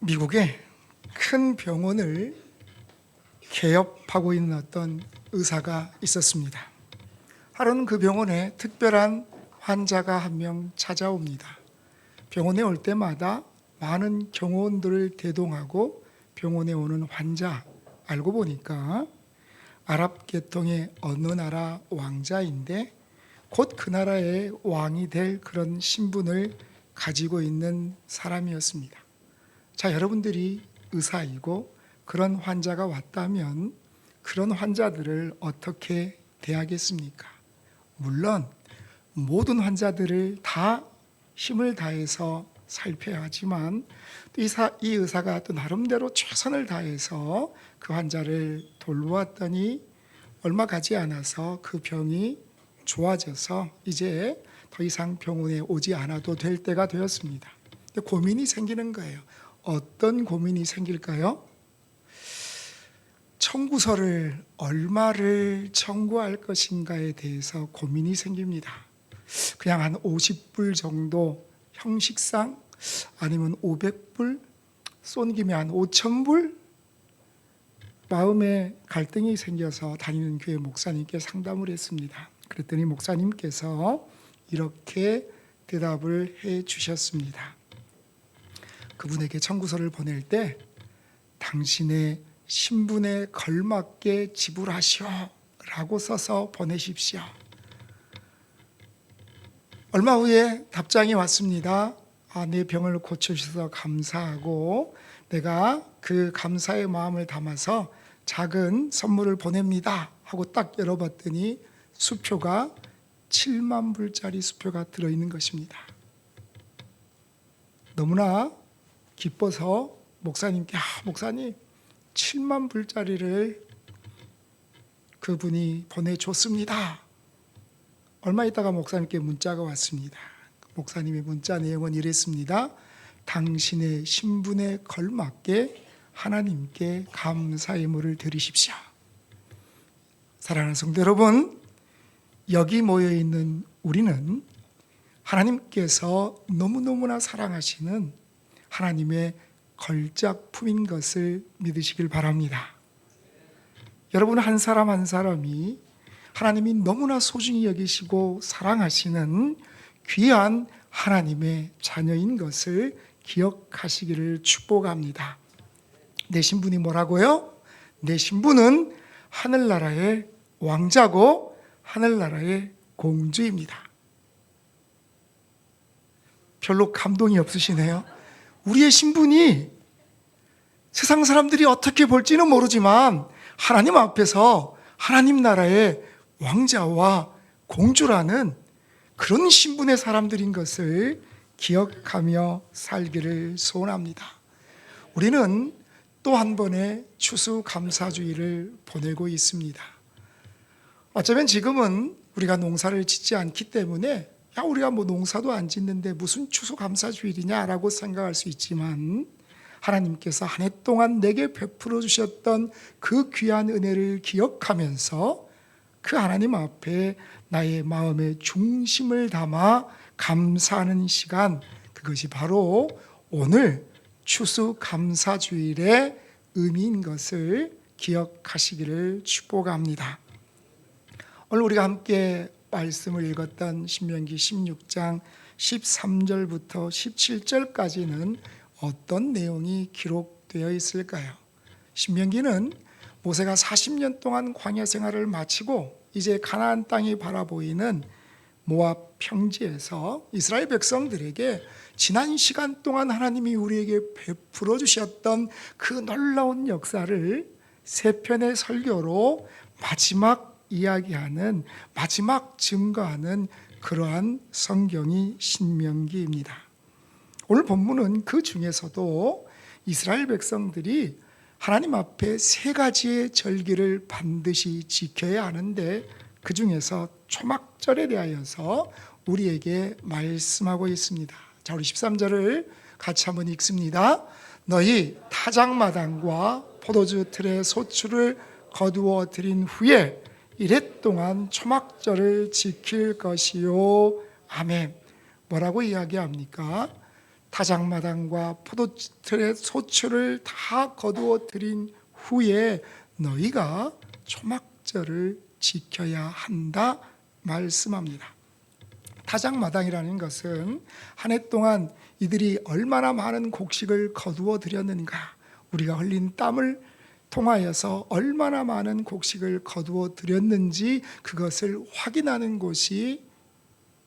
미국의 큰 병원을 개업하고 있는 어떤 의사가 있었습니다. 하루는 그 병원에 특별한 환자가 한 명 찾아옵니다. 병원에 올 때마다 많은 경호원들을 대동하고 병원에 오는 환자, 알고 보니까 아랍 계통의 어느 나라 왕자인데 곧 그 나라의 왕이 될 그런 신분을 가지고 있는 사람이었습니다. 자, 여러분들이 의사이고 그런 환자가 왔다면 그런 환자들을 어떻게 대하겠습니까? 물론 모든 환자들을 다 힘을 다해서 살펴야 하지만 이 의사가 또 나름대로 최선을 다해서 그 환자를 돌보았더니 얼마 가지 않아서 그 병이 좋아져서 이제 더 이상 병원에 오지 않아도 될 때가 되었습니다. 근데 고민이 생기는 거예요. 어떤 고민이 생길까요? 청구서를 얼마를 청구할 것인가에 대해서 고민이 생깁니다. 그냥 한 50불 정도 형식상, 아니면 500불, 쏜 김에 한 5,000불? 마음에 갈등이 생겨서 다니는 교회 목사님께 상담을 했습니다. 그랬더니 목사님께서 이렇게 대답을 해 주셨습니다. 그분에게 청구서를 보낼 때 당신의 신분에 걸맞게 지불하시오 라고 써서 보내십시오. 얼마 후에 답장이 왔습니다. 내 병을 고쳐주셔서 감사하고 내가 그 감사의 마음을 담아서 작은 선물을 보냅니다 하고 딱 열어봤더니 수표가 7만 불짜리 수표가 들어있는 것입니다. 너무나 기뻐서 목사님께 목사님 7만 불짜리를 그분이 보내줬습니다. 얼마 있다가 목사님께 문자가 왔습니다. 목사님의 문자 내용은 이랬습니다. 당신의 신분에 걸맞게 하나님께 감사의 물을 드리십시오. 사랑하는 성도 여러분, 여기 모여있는 우리는 하나님께서 너무너무나 사랑하시는 하나님의 걸작품인 것을 믿으시길 바랍니다. 여러분 한 사람 한 사람이 하나님이 너무나 소중히 여기시고 사랑하시는 귀한 하나님의 자녀인 것을 기억하시기를 축복합니다. 내 신분이 뭐라고요? 내 신분은 하늘나라의 왕자고 하늘나라의 공주입니다. 별로 감동이 없으시네요. 우리의 신분이 세상 사람들이 어떻게 볼지는 모르지만 하나님 앞에서 하나님 나라의 왕자와 공주라는 그런 신분의 사람들인 것을 기억하며 살기를 소원합니다. 우리는 또 한 번의 추수감사주의를 보내고 있습니다. 어쩌면 지금은 우리가 농사를 짓지 않기 때문에 우리가 농사도 안 짓는데 무슨 추수감사주일이냐라고 생각할 수 있지만 하나님께서 한 해 동안 내게 베풀어 주셨던 그 귀한 은혜를 기억하면서 그 하나님 앞에 나의 마음의 중심을 담아 감사하는 시간, 그것이 바로 오늘 추수감사주일의 의미인 것을 기억하시기를 축복합니다. 오늘 우리가 함께 말씀을 읽었던 신명기 16장 13절부터 17절까지는 어떤 내용이 기록되어 있을까요? 신명기는 모세가 40년 동안 광야 생활을 마치고 이제 가나안 땅이 바라보이는 모압 평지에서 이스라엘 백성들에게 지난 시간 동안 하나님이 우리에게 베풀어 주셨던 그 놀라운 역사를 세 편의 설교로 마지막 이야기하는, 마지막 증거하는 그러한 성경이 신명기입니다. 오늘 본문은 그 중에서도 이스라엘 백성들이 하나님 앞에 세 가지의 절기를 반드시 지켜야 하는데 그 중에서 초막절에 대하여서 우리에게 말씀하고 있습니다. 자, 우리 13절을 같이 한번 읽습니다. 너희 타작마당과 포도주 틀의 소출을 거두어 들인 후에 이래 동안 초막절을 지킬 것이요. 아멘. 뭐라고 이야기합니까? 타작마당과 포도틀의 소출을 다 거두어 들인 후에 너희가 초막절을 지켜야 한다 말씀합니다. 타작마당이라는 것은 한 해 동안 이들이 얼마나 많은 곡식을 거두어 들였는가, 우리가 흘린 땀을 통하여서 얼마나 많은 곡식을 거두어 들였는지 그것을 확인하는 곳이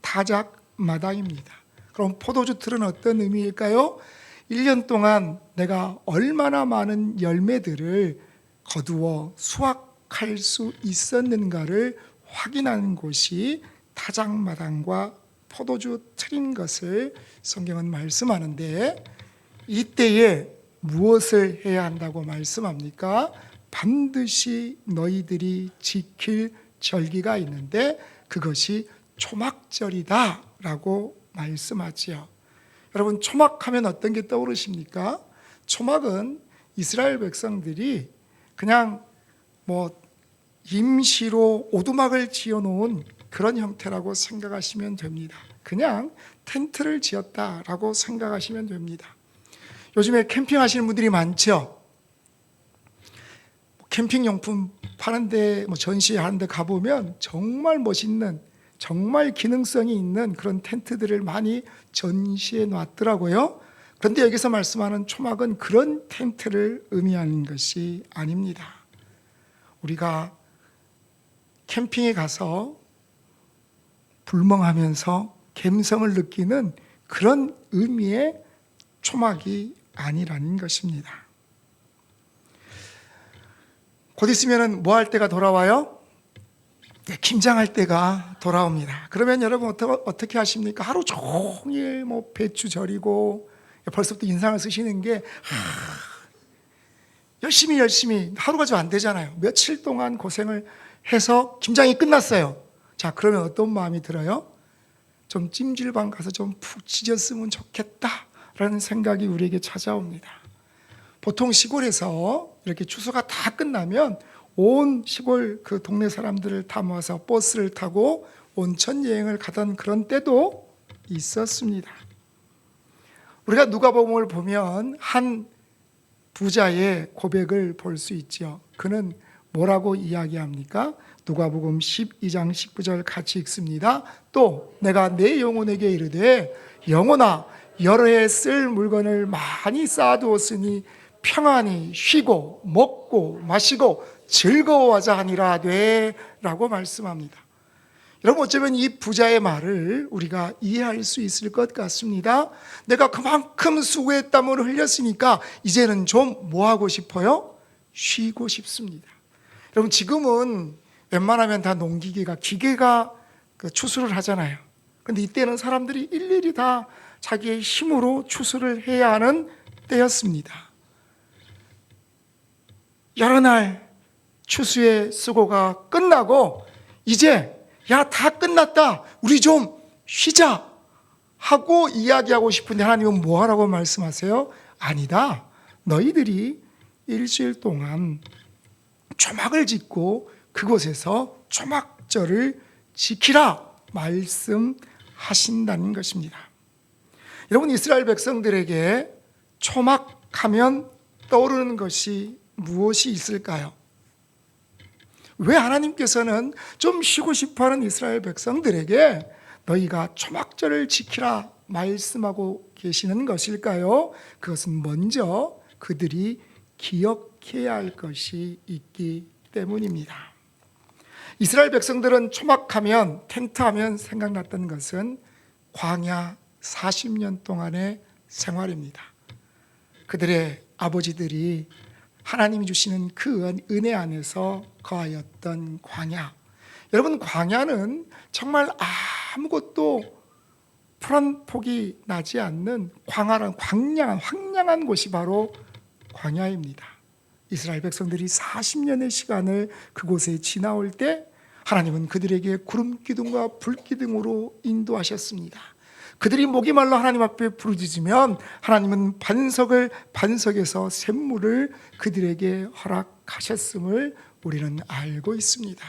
타작마당입니다. 그럼 포도주 틀은 어떤 의미일까요? 1년 동안 내가 얼마나 많은 열매들을 거두어 수확할 수 있었는가를 확인하는 곳이 타작마당과 포도주 틀인 것을 성경은 말씀하는데, 이때에 무엇을 해야 한다고 말씀합니까? 반드시 너희들이 지킬 절기가 있는데 그것이 초막절이다 라고 말씀하지요. 여러분, 초막하면 어떤 게 떠오르십니까? 초막은 이스라엘 백성들이 그냥 임시로 오두막을 지어놓은 그런 형태라고 생각하시면 됩니다. 그냥 텐트를 지었다라고 생각하시면 됩니다. 요즘에 캠핑하시는 분들이 많죠. 캠핑용품 파는데, 전시하는데 가보면 정말 멋있는, 정말 기능성이 있는 그런 텐트들을 많이 전시해 놨더라고요. 그런데 여기서 말씀하는 초막은 그런 텐트를 의미하는 것이 아닙니다. 우리가 캠핑에 가서 불멍하면서 감성을 느끼는 그런 의미의 초막이 아니라는 것입니다. 곧 있으면 뭐 할 때가 돌아와요? 김장할 때가 돌아옵니다. 그러면 여러분 어떻게 하십니까? 하루 종일 배추 절이고, 벌써부터 인상을 쓰시는 게 열심히 하루가 좀 안 되잖아요. 며칠 동안 고생을 해서 김장이 끝났어요. 자, 그러면 어떤 마음이 들어요? 좀 찜질방 가서 좀 푹 지졌으면 좋겠다라는 생각이 우리에게 찾아옵니다. 보통 시골에서 이렇게 추수가 다 끝나면 온 시골 그 동네 사람들을 다 모아서 버스를 타고 온천 여행을 가던 그런 때도 있었습니다. 우리가 누가복음을 보면 한 부자의 고백을 볼 수 있죠. 그는 뭐라고 이야기합니까? 누가복음 12장 19절 같이 읽습니다. 또 내가 내 영혼에게 이르되 영혼아, 여러 해 쓸 물건을 많이 쌓아두었으니 평안히 쉬고 먹고 마시고 즐거워하자 하니라 하되 라고 말씀합니다. 여러분, 어쩌면 이 부자의 말을 우리가 이해할 수 있을 것 같습니다. 내가 그만큼 수고의 땀을 흘렸으니까 이제는 좀 뭐 하고 싶어요? 쉬고 싶습니다. 여러분, 지금은 웬만하면 다 농기계가, 기계가 추수를 하잖아요. 그런데 이때는 사람들이 일일이 다 자기의 힘으로 추수를 해야 하는 때였습니다. 여러 날 추수의 수고가 끝나고 이제 다 끝났다, 우리 좀 쉬자 하고 이야기하고 싶은데 하나님은 뭐 하라고 말씀하세요? 아니다, 너희들이 일주일 동안 초막을 짓고 그곳에서 초막절을 지키라 말씀하신다는 것입니다. 여러분, 이스라엘 백성들에게 초막하면 떠오르는 것이 무엇이 있을까요? 왜 하나님께서는 좀 쉬고 싶어하는 이스라엘 백성들에게 너희가 초막절을 지키라 말씀하고 계시는 것일까요? 그것은 먼저 그들이 기억해야 할 것이 있기 때문입니다. 이스라엘 백성들은 초막하면, 텐트하면 생각났던 것은 광야 40년 동안의 생활입니다. 그들의 아버지들이 하나님이 주시는 그 은혜 안에서 거하였던 광야. 여러분, 광야는 정말 아무것도 푸른 폭이 나지 않는 황량한 곳이 바로 광야입니다. 이스라엘 백성들이 40년의 시간을 그곳에 지나올 때 하나님은 그들에게 구름 기둥과 불 기둥으로 인도하셨습니다. 그들이 목이 말라 하나님 앞에 부르짖으면 하나님은 반석에서 샘물을 그들에게 허락하셨음을 우리는 알고 있습니다.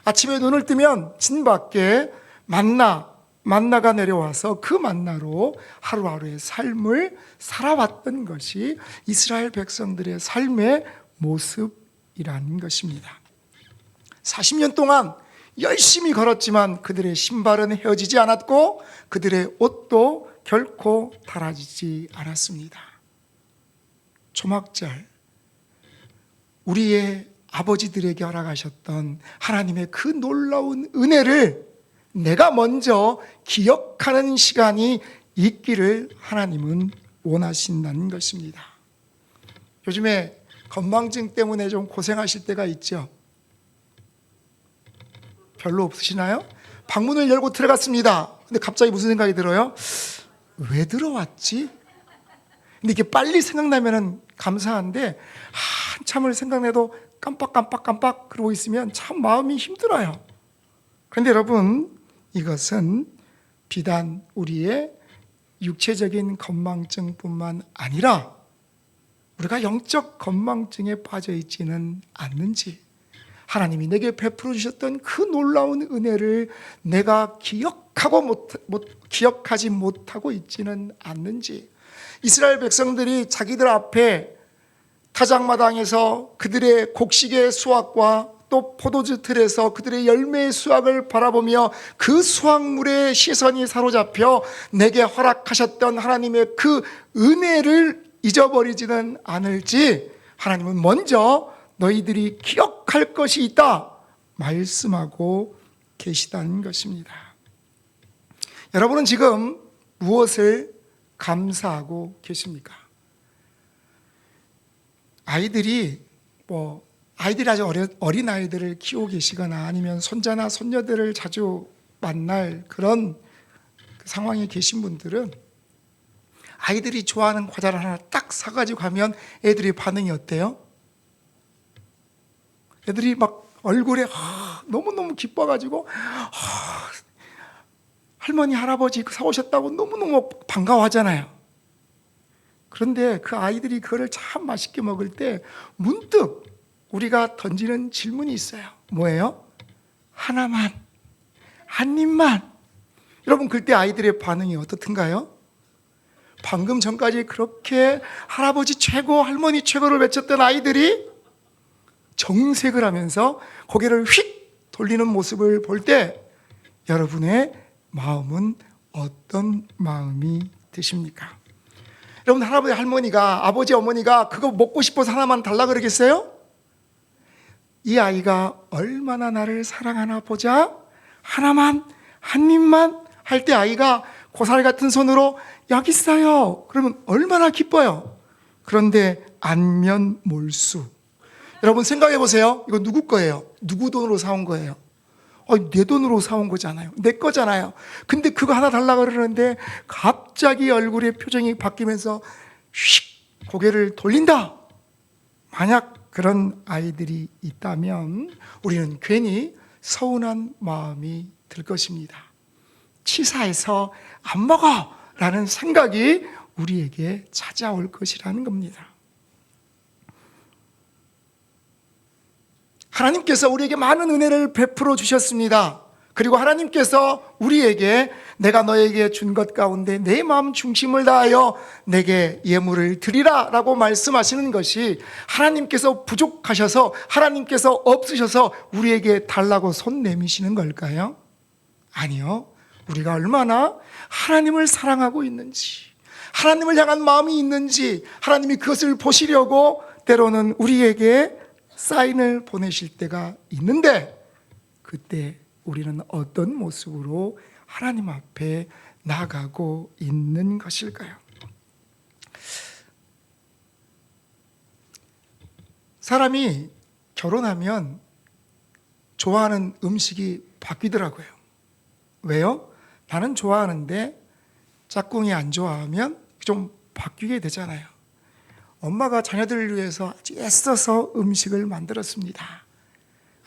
아침에 눈을 뜨면 진 밖에 만나 만나가 내려와서 그 만나로 하루하루의 삶을 살아왔던 것이 이스라엘 백성들의 삶의 모습이라는 것입니다. 40년 동안 열심히 걸었지만 그들의 신발은 헤어지지 않았고 그들의 옷도 결코 닳아지지 않았습니다. 초막절, 우리의 아버지들에게 허락하셨던 하나님의 그 놀라운 은혜를 내가 먼저 기억하는 시간이 있기를 하나님은 원하신다는 것입니다. 요즘에 건망증 때문에 좀 고생하실 때가 있죠? 별로 없으시나요? 방문을 열고 들어갔습니다. 근데 갑자기 무슨 생각이 들어요? 왜 들어왔지? 근데 이게 빨리 생각나면 감사한데 한참을 생각해도 깜빡 그러고 있으면 참 마음이 힘들어요. 그런데 여러분, 이것은 비단 우리의 육체적인 건망증뿐만 아니라 우리가 영적 건망증에 빠져 있지는 않는지, 하나님이 내게 베풀어 주셨던 그 놀라운 은혜를 내가 기억하지 못하고 있지는 않는지, 이스라엘 백성들이 자기들 앞에 타작마당에서 그들의 곡식의 수확과 또 포도주 틀에서 그들의 열매의 수확을 바라보며 그 수확물의 시선이 사로잡혀 내게 허락하셨던 하나님의 그 은혜를 잊어버리지는 않을지, 하나님은 먼저 너희들이 기억할 것이 있다 말씀하고 계시다는 것입니다. 여러분은 지금 무엇을 감사하고 계십니까? 아이들이 아주 어린 아이들을 키우고 계시거나 아니면 손자나 손녀들을 자주 만날 그런 상황에 계신 분들은 아이들이 좋아하는 과자를 하나 딱 사가지고 가면 애들의 반응이 어때요? 애들이 막 얼굴에 너무너무 기뻐가지고 할머니 할아버지 사오셨다고 너무너무 반가워하잖아요. 그런데 그 아이들이 그거를 참 맛있게 먹을 때 문득 우리가 던지는 질문이 있어요. 뭐예요? 하나만, 한 입만. 여러분, 그때 아이들의 반응이 어떻든가요? 방금 전까지 그렇게 할아버지 최고, 할머니 최고를 외쳤던 아이들이 정색을 하면서 고개를 휙 돌리는 모습을 볼 때 여러분의 마음은 어떤 마음이 드십니까? 여러분, 할아버지 할머니가, 아버지 어머니가 그거 먹고 싶어서 하나만 달라 그러겠어요? 이 아이가 얼마나 나를 사랑하나 보자, 하나만, 한 입만 할 때 아이가 고사리 같은 손으로 여기 있어요 그러면 얼마나 기뻐요. 그런데 안면몰수. 여러분 생각해 보세요. 이거 누구 거예요? 누구 돈으로 사온 거예요? 내 돈으로 사온 거잖아요. 내 거잖아요. 근데 그거 하나 달라고 그러는데 갑자기 얼굴의 표정이 바뀌면서 휙 고개를 돌린다. 만약 그런 아이들이 있다면 우리는 괜히 서운한 마음이 들 것입니다. 치사해서 안 먹어 라는 생각이 우리에게 찾아올 것이라는 겁니다. 하나님께서 우리에게 많은 은혜를 베풀어 주셨습니다. 그리고 하나님께서 우리에게 내가 너에게 준 것 가운데 내 마음 중심을 다하여 내게 예물을 드리라 라고 말씀하시는 것이 하나님께서 부족하셔서, 하나님께서 없으셔서 우리에게 달라고 손 내미시는 걸까요? 아니요. 우리가 얼마나 하나님을 사랑하고 있는지, 하나님을 향한 마음이 있는지 하나님이 그것을 보시려고 때로는 우리에게 사인을 보내실 때가 있는데, 그때 우리는 어떤 모습으로 하나님 앞에 나가고 있는 것일까요? 사람이 결혼하면 좋아하는 음식이 바뀌더라고요. 왜요? 나는 좋아하는데 짝꿍이 안 좋아하면 좀 바뀌게 되잖아요. 엄마가 자녀들을 위해서 아주 애써서 음식을 만들었습니다.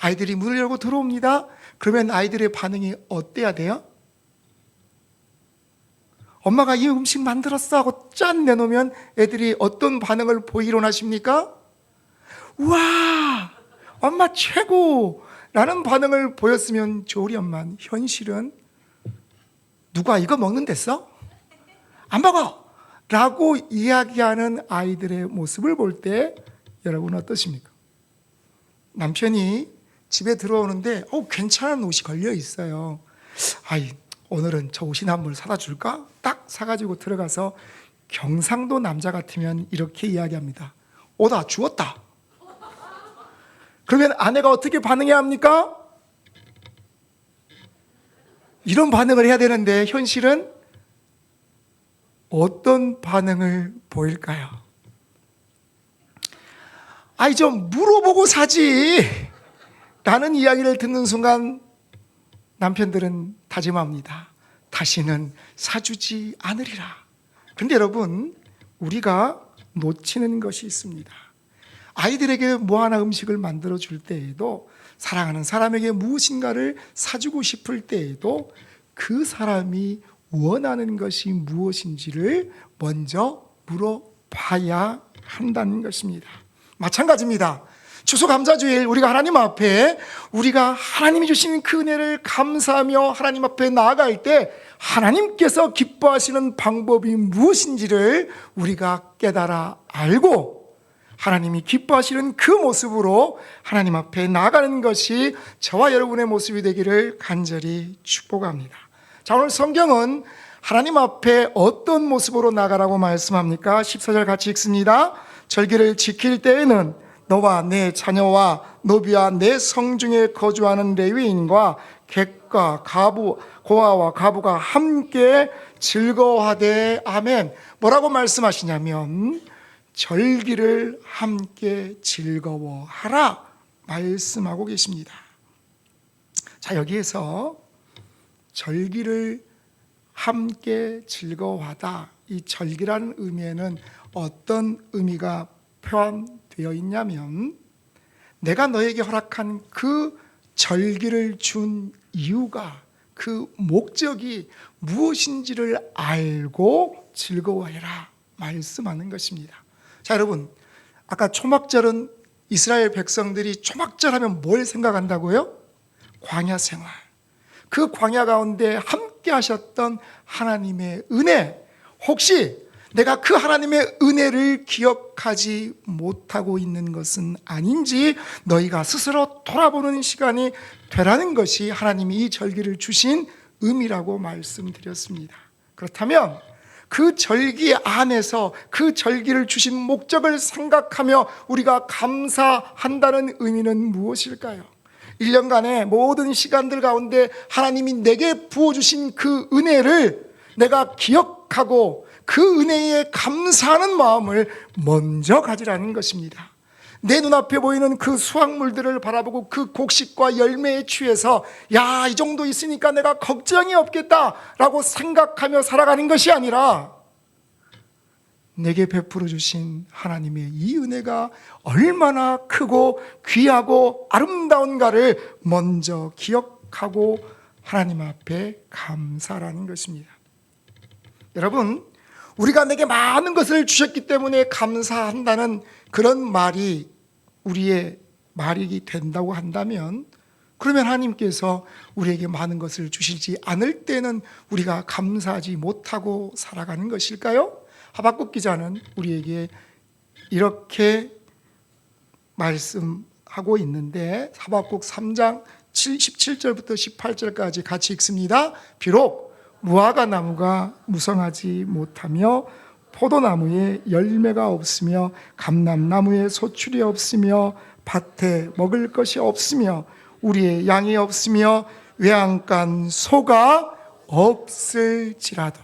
아이들이 문을 열고 들어옵니다. 그러면 아이들의 반응이 어때야 돼요? 엄마가 이 음식 만들었어 하고 짠 내놓으면 애들이 어떤 반응을 보이곤 하십니까? 우와, 엄마 최고! 라는 반응을 보였으면 좋으련만 현실은 누가 이거 먹는댔어? 안 먹어! 라고 이야기하는 아이들의 모습을 볼 때 여러분 어떠십니까? 남편이 집에 들어오는데 괜찮은 옷이 걸려 있어요. 아이, 오늘은 저 옷이나 한번 사다 줄까? 딱 사가지고 들어가서 경상도 남자 같으면 이렇게 이야기합니다. 오다 주웠다. 그러면 아내가 어떻게 반응해야 합니까? 이런 반응을 해야 되는데 현실은 어떤 반응을 보일까요? 아이, 좀 물어보고 사지 라는 이야기를 듣는 순간 남편들은 다짐합니다. 다시는 사주지 않으리라. 그런데 여러분, 우리가 놓치는 것이 있습니다. 아이들에게 뭐 하나 음식을 만들어 줄 때에도, 사랑하는 사람에게 무엇인가를 사주고 싶을 때에도 그 사람이 원하는 것이 무엇인지를 먼저 물어봐야 한다는 것입니다. 마찬가지입니다. 추수감사주일, 우리가 하나님 앞에 우리가 하나님이 주신 그 은혜를 감사하며 하나님 앞에 나아갈 때 하나님께서 기뻐하시는 방법이 무엇인지를 우리가 깨달아 알고 하나님이 기뻐하시는 그 모습으로 하나님 앞에 나아가는 것이 저와 여러분의 모습이 되기를 간절히 축복합니다. 자, 오늘 성경은 하나님 앞에 어떤 모습으로 나가라고 말씀합니까? 14절 같이 읽습니다. 절기를 지킬 때에는 너와 내 자녀와 노비와 내 성중에 거주하는 레위인과 객과 가부, 고아와 가부가 함께 즐거워하되. 아멘. 뭐라고 말씀하시냐면 절기를 함께 즐거워하라 말씀하고 계십니다. 자, 여기에서 절기를 함께 즐거워하다, 이 절기라는 의미에는 어떤 의미가 포함되어 있냐면, 내가 너에게 허락한 그 절기를 준 이유가, 그 목적이 무엇인지를 알고 즐거워해라 말씀하는 것입니다. 자, 여러분, 아까 초막절은 이스라엘 백성들이 초막절 하면 뭘 생각한다고요? 광야 생활. 그 광야 가운데 함께 하셨던 하나님의 은혜, 혹시 내가 그 하나님의 은혜를 기억하지 못하고 있는 것은 아닌지 너희가 스스로 돌아보는 시간이 되라는 것이 하나님이 이 절기를 주신 의미라고 말씀드렸습니다. 그렇다면 그 절기 안에서 그 절기를 주신 목적을 생각하며 우리가 감사한다는 의미는 무엇일까요? 1년간의 모든 시간들 가운데 하나님이 내게 부어주신 그 은혜를 내가 기억하고 그 은혜에 감사하는 마음을 먼저 가지라는 것입니다. 내 눈앞에 보이는 그 수확물들을 바라보고 그 곡식과 열매에 취해서 야, 이 정도 있으니까 내가 걱정이 없겠다라고 생각하며 살아가는 것이 아니라 내게 베풀어 주신 하나님의 이 은혜가 얼마나 크고 귀하고 아름다운가를 먼저 기억하고 하나님 앞에 감사라는 것입니다. 여러분, 우리가 내게 많은 것을 주셨기 때문에 감사한다는 그런 말이 우리의 말이 된다고 한다면, 그러면 하나님께서 우리에게 많은 것을 주시지 않을 때는 우리가 감사하지 못하고 살아가는 것일까요? 하박국 기자는 우리에게 이렇게 말씀하고 있는데, 하박국 3장 17절부터 18절까지 같이 읽습니다. 비록 무화과 나무가 무성하지 못하며 포도나무에 열매가 없으며 감람나무에 소출이 없으며 밭에 먹을 것이 없으며 우리의 양이 없으며 외양간 소가 없을지라도.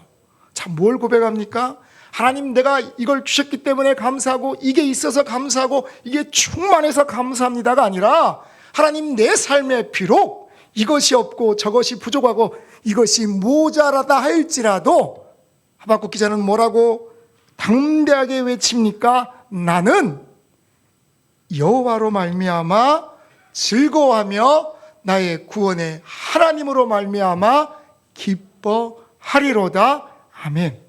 참, 뭘 고백합니까? 하나님, 내가 이걸 주셨기 때문에 감사하고 이게 있어서 감사하고 이게 충만해서 감사합니다가 아니라, 하나님, 내 삶에 비록 이것이 없고 저것이 부족하고 이것이 모자라다 할지라도, 하박국 기자는 뭐라고 담대하게 외칩니까? 나는 여호와로 말미암아 즐거워하며 나의 구원의 하나님으로 말미암아 기뻐하리로다. 아멘.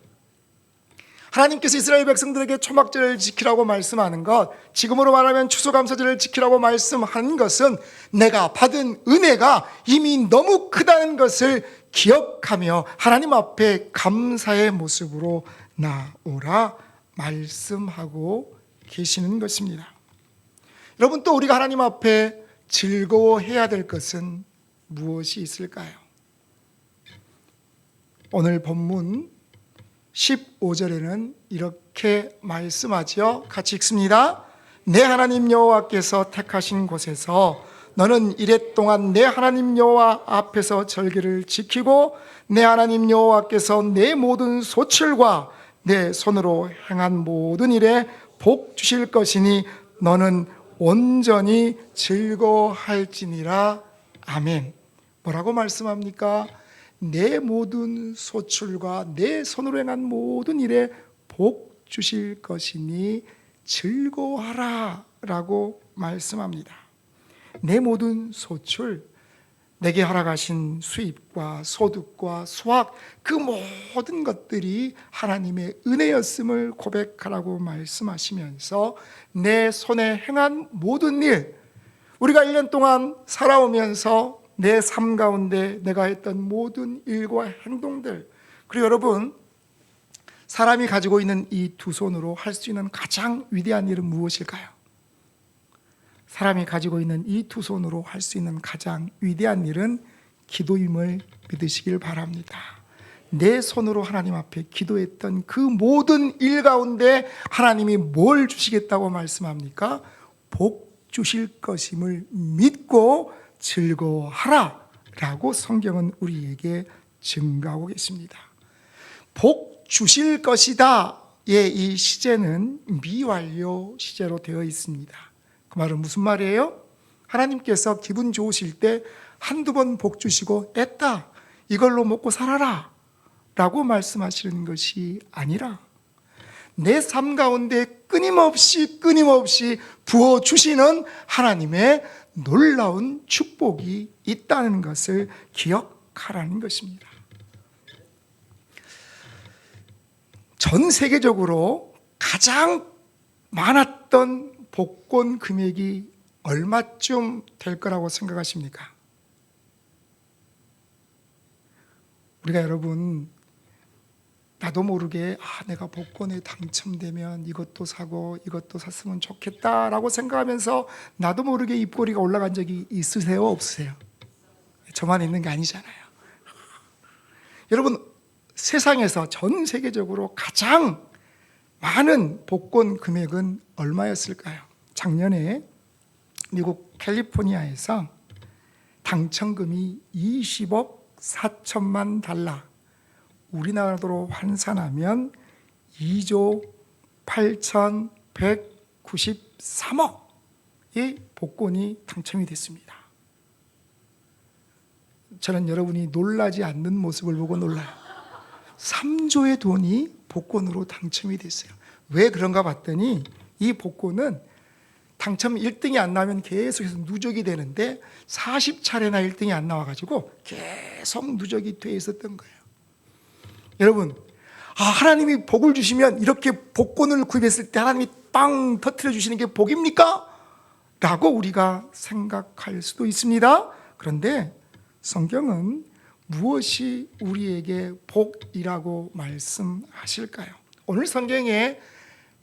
하나님께서 이스라엘 백성들에게 초막절을 지키라고 말씀하는 것, 지금으로 말하면 추수감사절을 지키라고 말씀하는 것은 내가 받은 은혜가 이미 너무 크다는 것을 기억하며 하나님 앞에 감사의 모습으로 나오라 말씀하고 계시는 것입니다. 여러분, 또 우리가 하나님 앞에 즐거워해야 될 것은 무엇이 있을까요? 오늘 본문 15절에는 이렇게 말씀하지요. 같이 읽습니다. 내 하나님 여호와께서 택하신 곳에서 너는 이레 동안 내 하나님 여호와 앞에서 절기를 지키고 내 하나님 여호와께서 내 모든 소출과 내 손으로 행한 모든 일에 복 주실 것이니 너는 온전히 즐거워할지니라. 아멘. 뭐라고 말씀합니까? 내 모든 소출과 내 손으로 행한 모든 일에 복 주실 것이니 즐거워하라 라고 말씀합니다. 내 모든 소출, 내게 허락하신 수입과 소득과 수확, 그 모든 것들이 하나님의 은혜였음을 고백하라고 말씀하시면서 내 손에 행한 모든 일, 우리가 1년 동안 살아오면서 내 삶 가운데 내가 했던 모든 일과 행동들, 그리고 여러분, 사람이 가지고 있는 이 두 손으로 할 수 있는 가장 위대한 일은 무엇일까요? 사람이 가지고 있는 이 두 손으로 할 수 있는 가장 위대한 일은 기도임을 믿으시길 바랍니다. 내 손으로 하나님 앞에 기도했던 그 모든 일 가운데 하나님이 뭘 주시겠다고 말씀합니까? 복 주실 것임을 믿고 즐거워하라 라고 성경은 우리에게 증가하고 계십니다. 복 주실 것이다 의 이 시제는 미완료 시제로 되어 있습니다. 그 말은 무슨 말이에요? 하나님께서 기분 좋으실 때 한두 번 복 주시고 애따 이걸로 먹고 살아라 라고 말씀하시는 것이 아니라 내 삶 가운데 끊임없이 부어주시는 하나님의 놀라운 축복이 있다는 것을 기억하라는 것입니다. 전 세계적으로 가장 많았던 복권 금액이 얼마쯤 될 거라고 생각하십니까? 우리가 여러분 나도 모르게 내가 복권에 당첨되면 이것도 사고 이것도 샀으면 좋겠다라고 생각하면서 나도 모르게 입꼬리가 올라간 적이 있으세요? 없으세요? 저만 있는 게 아니잖아요. 여러분, 세상에서 전 세계적으로 가장 많은 복권 금액은 얼마였을까요? 작년에 미국 캘리포니아에서 당첨금이 20억 4천만 달러, 우리나라로 환산하면 2조 8,193억의 복권이 당첨이 됐습니다. 저는 여러분이 놀라지 않는 모습을 보고 놀라요. 3조의 돈이 복권으로 당첨이 됐어요. 왜 그런가 봤더니 이 복권은 당첨 1등이 안 나면 계속해서 누적이 되는데 40차례나 1등이 안 나와가지고 계속 누적이 돼 있었던 거예요. 여러분, 하나님이 복을 주시면 이렇게 복권을 구입했을 때 하나님이 빵 터뜨려 주시는 게 복입니까? 라고 우리가 생각할 수도 있습니다. 그런데 성경은 무엇이 우리에게 복이라고 말씀하실까요? 오늘 성경에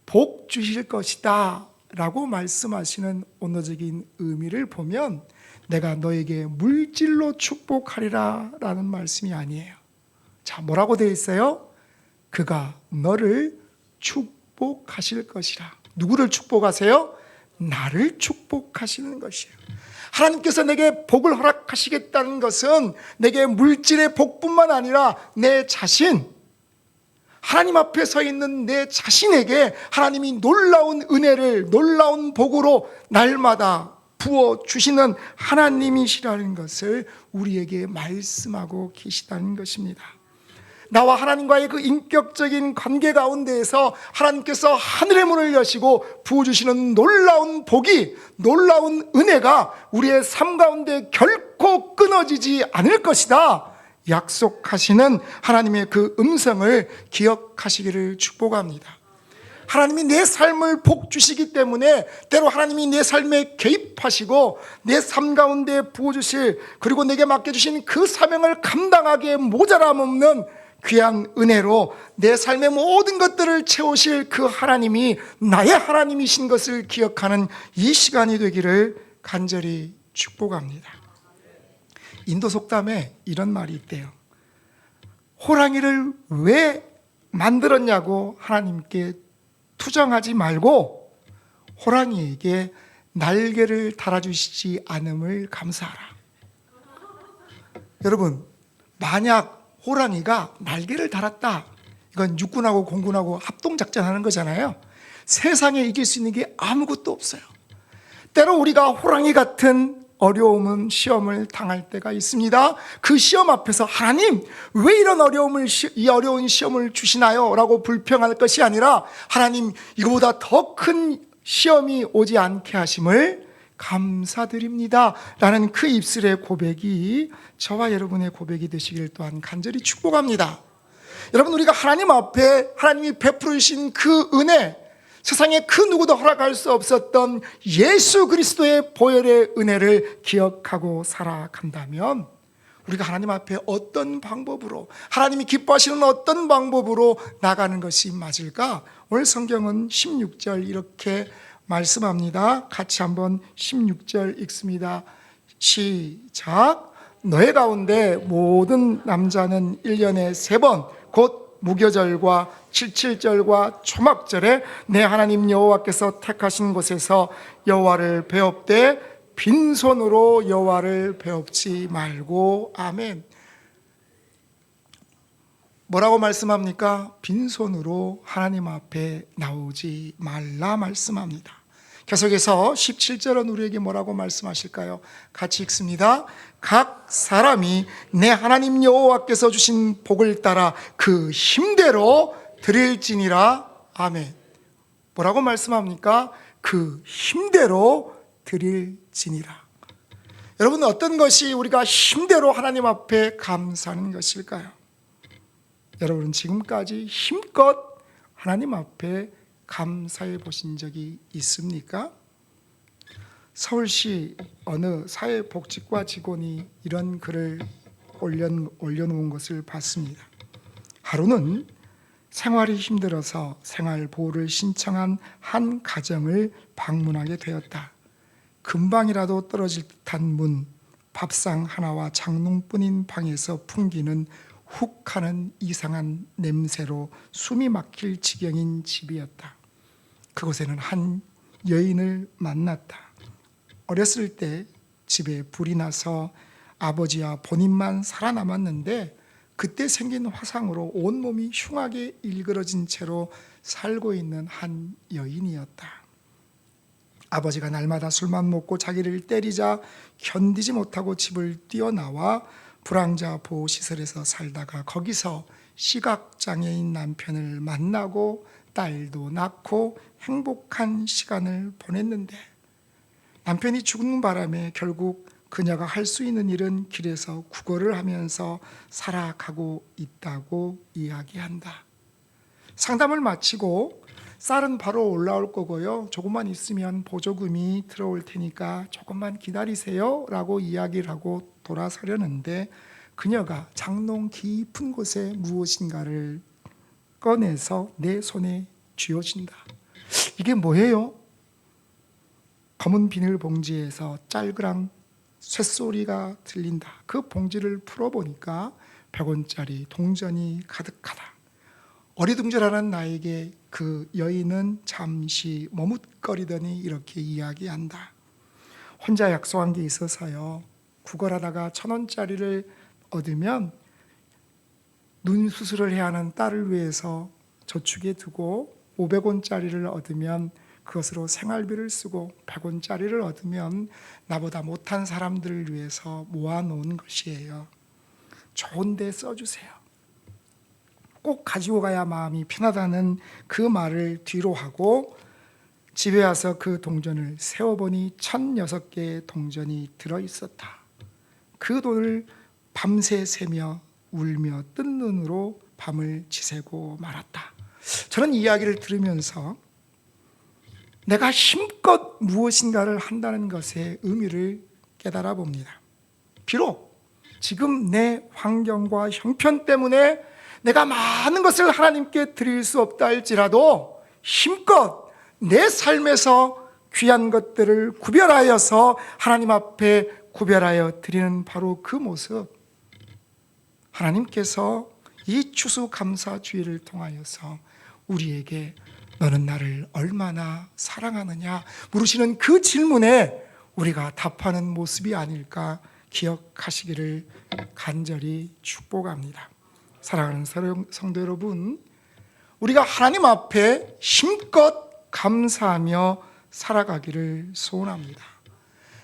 복 주실 것이다 라고 말씀하시는 원어적인 의미를 보면 내가 너에게 물질로 축복하리라 라는 말씀이 아니에요. 자, 뭐라고 되어 있어요? 그가 너를 축복하실 것이라. 누구를 축복하세요? 나를 축복하시는 것이에요. 하나님께서 내게 복을 허락하시겠다는 것은 내게 물질의 복뿐만 아니라 내 자신, 하나님 앞에 서 있는 내 자신에게 하나님이 놀라운 은혜를, 놀라운 복으로 날마다 부어주시는 하나님이시라는 것을 우리에게 말씀하고 계시다는 것입니다. 나와 하나님과의 그 인격적인 관계 가운데에서 하나님께서 하늘의 문을 여시고 부어주시는 놀라운 복이, 놀라운 은혜가 우리의 삶 가운데 결코 끊어지지 않을 것이다. 약속하시는 하나님의 그 음성을 기억하시기를 축복합니다. 하나님이 내 삶을 복 주시기 때문에 때로 하나님이 내 삶에 개입하시고 내 삶 가운데 부어주실, 그리고 내게 맡겨주신 그 사명을 감당하기에 모자람 없는 귀한 은혜로 내 삶의 모든 것들을 채우실 그 하나님이 나의 하나님이신 것을 기억하는 이 시간이 되기를 간절히 축복합니다. 인도 속담에 이런 말이 있대요. 호랑이를 왜 만들었냐고 하나님께 투정하지 말고 호랑이에게 날개를 달아주시지 않음을 감사하라. 여러분, 만약 호랑이가 날개를 달았다, 이건 육군하고 공군하고 합동작전하는 거잖아요. 세상에 이길 수 있는 게 아무것도 없어요. 때로 우리가 호랑이 같은 어려움은 시험을 당할 때가 있습니다. 그 시험 앞에서 하나님 왜 이런 이 어려운 시험을 주시나요? 라고 불평할 것이 아니라 하나님 이거보다 더 큰 시험이 오지 않게 하심을 감사드립니다 라는 그 입술의 고백이 저와 여러분의 고백이 되시길 또한 간절히 축복합니다. 여러분, 우리가 하나님 앞에 하나님이 베풀어 주신 그 은혜, 세상에 그 누구도 허락할 수 없었던 예수 그리스도의 보혈의 은혜를 기억하고 살아간다면 우리가 하나님 앞에 어떤 방법으로, 하나님이 기뻐하시는 어떤 방법으로 나가는 것이 맞을까? 오늘 성경은 16절 이렇게 말씀합니다. 같이 한번 16절 읽습니다. 시작. 너희 가운데 모든 남자는 1년에 3번 곧 무교절과 칠칠절과 초막절에 내 하나님 여호와께서 택하신 곳에서 여호와를 배웁되 빈손으로 여호와를 배웁지 말고. 아멘. 뭐라고 말씀합니까? 빈손으로 하나님 앞에 나오지 말라 말씀합니다. 계속해서 17절은 우리에게 뭐라고 말씀하실까요? 같이 읽습니다. 각 사람이 내 하나님 여호와께서 주신 복을 따라 그 힘대로 드릴지니라. 아멘. 뭐라고 말씀합니까? 그 힘대로 드릴지니라. 여러분, 어떤 것이 우리가 힘대로 하나님 앞에 감사하는 것일까요? 여러분은 지금까지 힘껏 하나님 앞에 감사해 보신 적이 있습니까? 서울시 어느 사회복지과 직원이 이런 글을 올려놓은 것을 봤습니다. 하루는 생활이 힘들어서 생활보호를 신청한 한 가정을 방문하게 되었다. 금방이라도 떨어질 듯한 문, 밥상 하나와 장롱뿐인 방에서 풍기는 훅 하는 이상한 냄새로 숨이 막힐 지경인 집이었다. 그곳에는 한 여인을 만났다. 어렸을 때 집에 불이 나서 아버지와 본인만 살아남았는데 그때 생긴 화상으로 온몸이 흉하게 일그러진 채로 살고 있는 한 여인이었다. 아버지가 날마다 술만 먹고 자기를 때리자 견디지 못하고 집을 뛰어나와 불황자 보호시설에서 살다가 거기서 시각장애인 남편을 만나고 딸도 낳고 행복한 시간을 보냈는데 남편이 죽는 바람에 결국 그녀가 할 수 있는 일은 길에서 구걸을 하면서 살아가고 있다고 이야기한다. 상담을 마치고 쌀은 바로 올라올 거고요. 조금만 있으면 보조금이 들어올 테니까 조금만 기다리세요 라고 이야기를 하고 돌아서려는데 그녀가 장롱 깊은 곳에 무엇인가를 꺼내서 내 손에 쥐어진다. 이게 뭐예요? 검은 비닐봉지에서 짤그랑 쇳소리가 들린다. 그 봉지를 풀어보니까 100원짜리 동전이 가득하다. 어리둥절하는 나에게 그 여인은 잠시 머뭇거리더니 이렇게 이야기한다. 혼자 약속한 게 있어서요. 구걸하다가 1,000원짜리를 얻으면 눈 수술을 해야 하는 딸을 위해서 저축해 두고 500원짜리를 얻으면 그것으로 생활비를 쓰고 100원짜리를 얻으면 나보다 못한 사람들을 위해서 모아놓은 것이에요. 좋은 데 써주세요. 꼭 가지고 가야 마음이 편하다는 그 말을 뒤로 하고 집에 와서 그 동전을 세어보니 1,006개의 동전이 들어있었다. 그 돈을 밤새 세며 울며 뜬 눈으로 밤을 지새고 말았다. 저는 이 이야기를 들으면서 내가 힘껏 무엇인가를 한다는 것의 의미를 깨달아 봅니다. 비록 지금 내 환경과 형편 때문에 내가 많은 것을 하나님께 드릴 수 없다 할지라도 힘껏 내 삶에서 귀한 것들을 구별하여서 하나님 앞에 구별하여 드리는 바로 그 모습, 하나님께서 이 추수감사주의를 통하여서 우리에게 너는 나를 얼마나 사랑하느냐 물으시는 그 질문에 우리가 답하는 모습이 아닐까 기억하시기를 간절히 축복합니다. 사랑하는 성도 여러분, 우리가 하나님 앞에 힘껏 감사하며 살아가기를 소원합니다.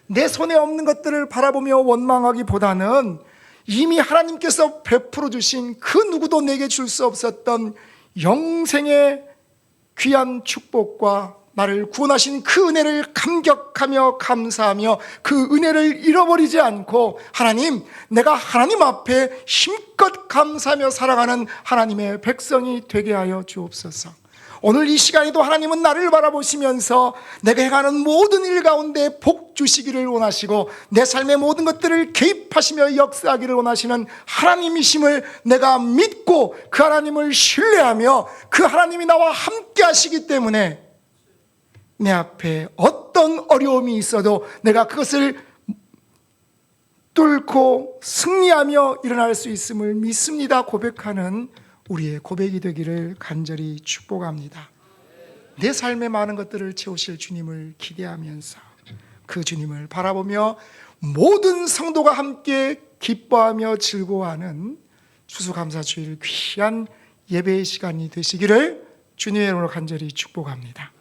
내 손에 없는 것들을 바라보며 원망하기보다는 이미 하나님께서 베풀어 주신 그 누구도 내게 줄 수 없었던 영생의 귀한 축복과 나를 구원하신 그 은혜를 감격하며 감사하며 그 은혜를 잃어버리지 않고 하나님, 내가 하나님 앞에 힘껏 감사하며 살아가는 하나님의 백성이 되게 하여 주옵소서. 오늘 이 시간에도 하나님은 나를 바라보시면서 내가 행하는 모든 일 가운데 복 주시기를 원하시고 내 삶의 모든 것들을 개입하시며 역사하기를 원하시는 하나님이심을 내가 믿고 그 하나님을 신뢰하며 그 하나님이 나와 함께 하시기 때문에 내 앞에 어떤 어려움이 있어도 내가 그것을 뚫고 승리하며 일어날 수 있음을 믿습니다 고백하는 우리의 고백이 되기를 간절히 축복합니다. 내 삶의 많은 것들을 채우실 주님을 기대하면서 그 주님을 바라보며 모든 성도가 함께 기뻐하며 즐거워하는 추수감사주일 귀한 예배의 시간이 되시기를 주님의 이름으로 간절히 축복합니다.